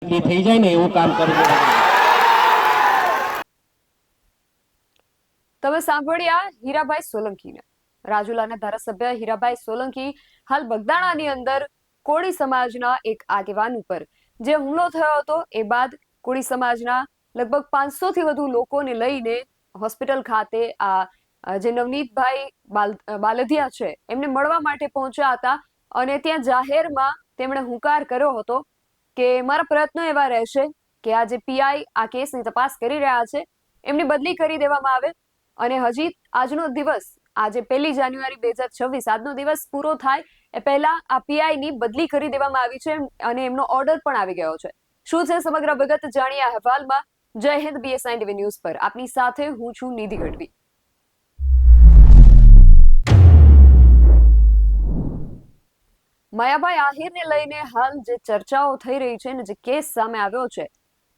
બદલી થઈ જાય ને એવું કામ કરવું. તમે સાંભળ્યા હીરાભાઈ સોલંકીને. રાજુલાના ધારાસભ્ય હીરાભાઈ સોલંકી હાલ બગદાણાની અંદર કોળી સમાજના એક આગેવાન ઉપર જે હુમલો થયો હતો એ બાદ કોળી સમાજના લગભગ 500 થી વધુ લોકોને લઈને હોસ્પિટલ ખાતે જે નવનીતભાઈ બાલદિયા છે એમને મળવા માટે પહોંચ્યા હતા અને ત્યાં જાહેરમાં તેમણે હુંકાર કર્યો હતો કે મારા પ્રયત્નો એવા રહેશે કે આ જે પીઆઈ આ કેસની તપાસ કરી રહ્યા છે એમની બદલી કરી દેવામાં આવે અને હજી આજનો દિવસ આજે 1 જાન્યુઆરી 2026 આજનો દિવસ પૂરો થાય એ પહેલા આ પીઆઈ ની બદલી કરી દેવામાં આવી છે અને એમનો ઓર્ડર પણ આવી ગયો છે. શું છે સમગ્ર વિગત જાણીએ આ અહેવાલમાં. જય હિન્દ, BSI TV ન્યૂઝ પર આપની સાથે હું છું નિધિ ગઢવી. માયાભાઈ આહિરને લઈને હાલ જે ચર્ચાઓ થઈ રહી છે અને જે કેસ સામે આવ્યો છે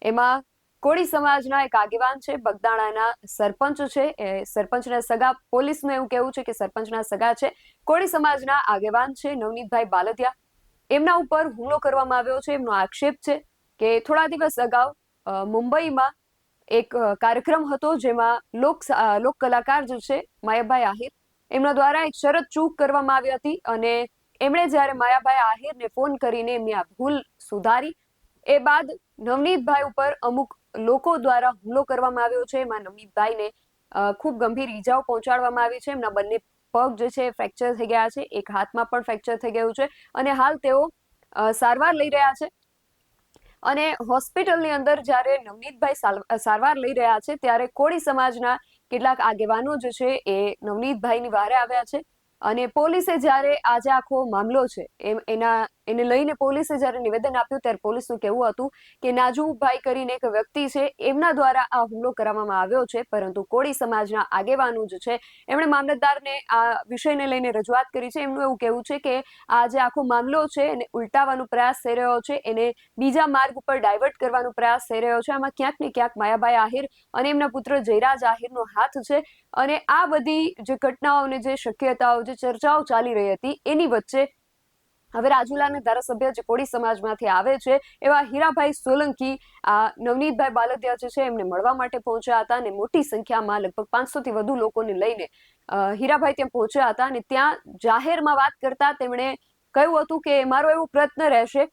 એમાં કોળી સમાજના એક આગેવાન છે, બગદાણાના સરપંચ છે, એ સરપંચના સગા, પોલીસનું એવું કહેવું છે કે સરપંચના સગા છે, કોળી સમાજના આગેવાન છે નવનીતભાઈ બાલદિયા. એમના ઉપર હુમલો કરવામાં આવ્યો છે. એમનો આક્ષેપ છે કે થોડા દિવસ અગાઉ મુંબઈમાં એક કાર્યક્રમ હતો જેમાં લોક કલાકાર જે છે માયાભાઈ આહિર એમના દ્વારા એક શરત ચૂક કરવામાં આવી હતી અને એમણે જ્યારે માયાભાઈ આહિરને ફોન કરીને એમની આ ભૂલ સુધારી એ બાદ નવનીતભાઈ ઉપર અમુક લોકો દ્વારા હુમલો કરવામાં આવ્યો છે. એમાં નવનીતભાઈને ખૂબ ગંભીર ઈજાઓ પહોંચાડવામાં આવી છે. એમના બંને પગ જે છે ફ્રેક્ચર થઈ ગયા છે, એક હાથમાં પણ ફ્રેક્ચર થઈ ગયું છે અને હાલ તેઓ સારવાર લઈ રહ્યા છે. અને હોસ્પિટલની અંદર જ્યારે નવનીતભાઈ સારવાર લઈ રહ્યા છે ત્યારે કોળી સમાજના કેટલાક આગેવાનો જે છે એ નવનીતભાઈની વારે આવ્યા છે અને પોલીસે જ્યારે આજે આખો મામલો છે એને લઈને પોલીસે જ્યારે નિવેદન આપ્યું ત્યારે પોલીસનું કહેવું હતું કે નાજુભાઈ કરીને એક વ્યક્તિ છે એમના દ્વારા આ હુમલો કરવામાં આવ્યો છે, પરંતુ કોળી સમાજના આગેવાનો જે છે એમણે મામલતદારને આ વિષયને લઈને રજૂઆત કરી છે. એમનું એવું કહેવું છે કે આ જે આખો મામલો છે એને ઉલટાવવાનો પ્રયાસ થઈ રહ્યો છે, એને બીજા માર્ગ ઉપર ડાયવર્ટ કરવાનો પ્રયાસ થઈ રહ્યો છે. આમાં ક્યાંક ને ક્યાંક માયાભાઈ આહિર અને એમના પુત્ર જયરાજ આહિરનો હાથ છે અને આ બધી જે ઘટનાઓ અને જે શક્યતાઓ, જે ચર્ચાઓ ચાલી રહી હતી એની વચ્ચે હવે રાજુલાના ધારાસભ્ય જે કોળી સમાજમાંથી આવે છે એવા હીરાભાઈ સોલંકી આ નવનીતભાઈ બાલદિયા જે છે એમને મળવા માટે પહોંચ્યા હતા અને મોટી સંખ્યામાં લગભગ 500 થી વધુ લોકોને લઈને હીરાભાઈ ત્યાં પહોંચ્યા હતા અને ત્યાં જાહેરમાં વાત કરતા તેમણે કહ્યું હતું કે મારો એવો પ્રયત્ન રહેશે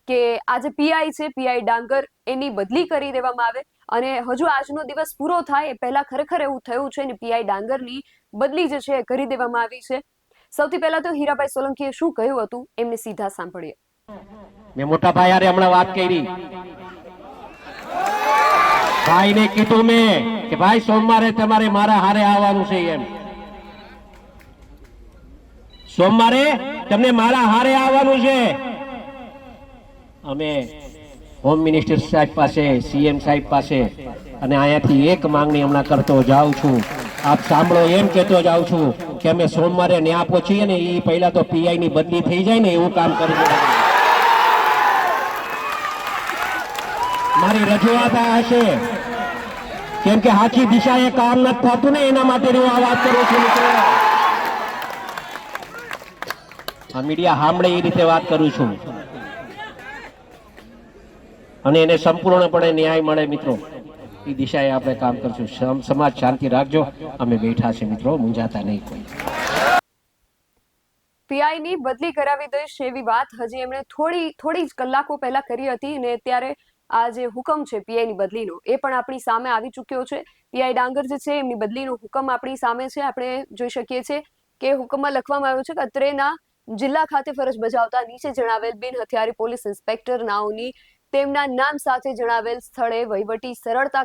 કે આ જે પીઆઈ છે, પીઆઈ ડાંગર, એની બદલી કરી દેવામાં આવે અને હજુ આજનો દિવસ પૂરો થાય એ પહેલા ખરેખર એવું થયું છે અને પીઆઈ ડાંગરની બદલી જે છે એ કરી દેવામાં આવી છે. સૌથી પહેલા તો હીરાભાઈ સોલંકીએ શું કહ્યું હતું એમને સીધા સાંભળીએ. મેં મોટા ભાઈ હારે હમણાં વાત કરી. ભાઈને કીધું મેં કે ભાઈ સોમવારે તમારે મારા હારે આવવાનું છે. એમ સોમવારે તમને મારા હારે આવવાનું છે. અમે હોમ મિનિસ્ટર સાહેબ પાસે, CM સાહેબ પાસે અને અહીંયાથી એક માંગણી હમણાં કરતો જાઉં છું. આપ સાંભળો, એમ કહેતો જાઉં છું કે અમે સોમવારે ન્યા પહોંચીએ ને એ પહેલા તો પીઆઈ ની બદલી થઈ જાય ને એવું કામ કરવું. મારી રજૂઆત આ હશે કેમ કે આખી દિશાએ કામ નથી થતું ને એના માટે હું આ વાત કરું છું. મિત્રો, આ મીડિયા સાંભળે એ રીતે વાત કરું છું અને એને સંપૂર્ણપણે ન્યાય મળે. મિત્રો, એ દિશાએ આપણે કામ કરશું. સમાજ શાંતિ રાખજો, અમે બેઠા છે મિત્રો, મૂંઝાતા નહીં કોઈ. પીઆઈ ની બદલી કરાવી દઈશ એવી વાત હજી એમણે થોડી જ કલાકો પહેલા કરી હતી અને ત્યારે આ જે હુકમ છે પીઆઈ ની બદલીનો એ પણ આપણી સામે આવી ચૂક્યો છે. પીઆઈ ડાંગર જે છે એમની બદલીનો હુકમ આપણી સામે છે. આપણે જોઈ શકીએ છીએ કે હુકમમાં લખવામાં આવ્યું છે કે અત્રેના જિલ્લા ખાતે ફરજ બજાવતા નીચે જણાવેલ બિન હથિયારી પોલીસ ઇન્સ્પેક્ટર નાઓની તેમના નામ સાથે જણાવેલ સ્થળે વહીવટી સરળતા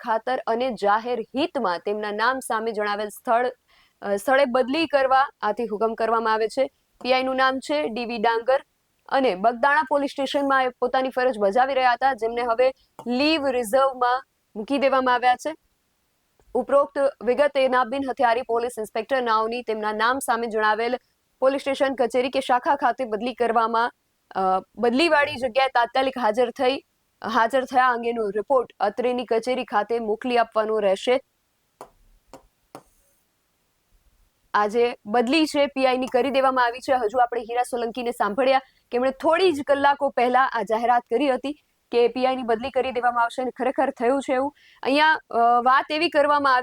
ખાતર અને જાહેર હિતમાં તેમના નામ સામે જણાવેલ સ્થળે બદલી કરવા આથી હુકમ કરવામાં આવે છે. પીઆઈ નું નામ છે DV ડાંગર અને બગદાણા પોલીસ સ્ટેશનમાં પોતાની ફરજ બજાવી રહ્યા હતા, જેમને હવે લીવ રિઝર્વમાં મૂકી દેવામાં આવ્યા છે. ઉપરોક્ત વિગત એના બિન હથિયારી પોલીસ ઇન્સ્પેક્ટર નાઓની તેમના નામ સામે જણાવેલ પોલીસ સ્ટેશન કચેરી કે શાખા ખાતે બદલી કરવામાં બદલીવાળી જગ્યાએ તાત્કાલિક હાજર થયા અંગેનો રિપોર્ટ અત્રેની કચેરી ખાતે મોકલી આપવાનો રહેશે. આજે બદલી છે પીઆઈ ની કરી દેવામાં આવી છે. હજુ આપણે હીરા સોલંકીને સાંભળ્યા કે એમણે થોડી જ કલાકો પહેલા આ જાહેરાત કરી હતી કે પીઆઈ ની બદલી કરી દેવામાં આવશે, અને ખરેખર થયું છે એવું. અહીંયા વાત એવી કરવામાં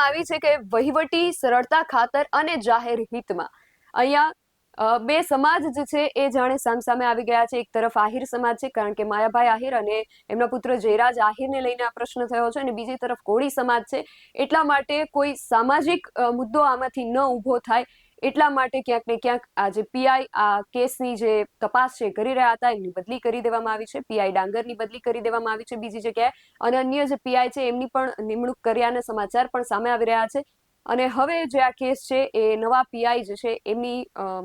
આવી છે કે વહીવટી સરળતા ખાતર અને જાહેર હિતમાં અહીંયા બે સમાજ જે છે એ જાણે સામસામે આવી ગયા છે. એક તરફ આહિર સમાજ છે, કારણ કે માયાભાઈ આહિર અને એમના પુત્ર જયરાજ આહિરને લઈને આ પ્રશ્ન થયો છે, અને બીજી તરફ કોળી સમાજ છે. એટલા માટે કોઈ સામાજિક મુદ્દો આમાંથી ન ઊભો થાય એટલા માટે ક્યાંક ને ક્યાંક આ જે પીઆઈ આ કેસની જે તપાસ છે કરી રહ્યા હતા એમની બદલી કરી દેવામાં આવી છે. પીઆઈ ડાંગરની બદલી કરી દેવામાં આવી છે બીજી જગ્યાએ, અને અન્ય જે પીઆઈ છે એમની પણ નિમણૂક કર્યાના સમાચાર પણ સામે આવી રહ્યા છે. અને હવે જે આ કેસ છે એ નવા પીઆઈ જે છે એમની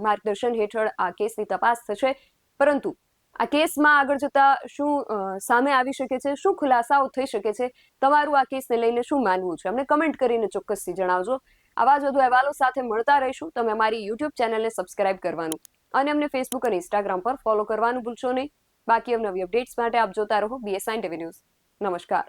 માર્ગદર્શન હેઠળ આ કેસની તપાસ થશે. પરંતુ આ કેસમાં આગળ જતા શું સામે આવી શકે છે, શું ખુલાસાઓ થઈ શકે છે, તમારું આ કેસને લઈને શું માનવું છે, અમને કમેન્ટ કરીને ચોક્કસથી જણાવજો. આવા જ વધુ અહેવાલો સાથે મળતા રહીશું. તમે અમારી યુટ્યુબ ચેનલને સબસ્ક્રાઇબ કરવાનું અને અમને ફેસબુક અને ઇન્સ્ટાગ્રામ પર ફોલો કરવાનું ભૂલશો નહીં. બાકી અવનવી અપડેટ્સ માટે આપ જોતા રહો BS9 TV ન્યૂઝ. નમસ્કાર.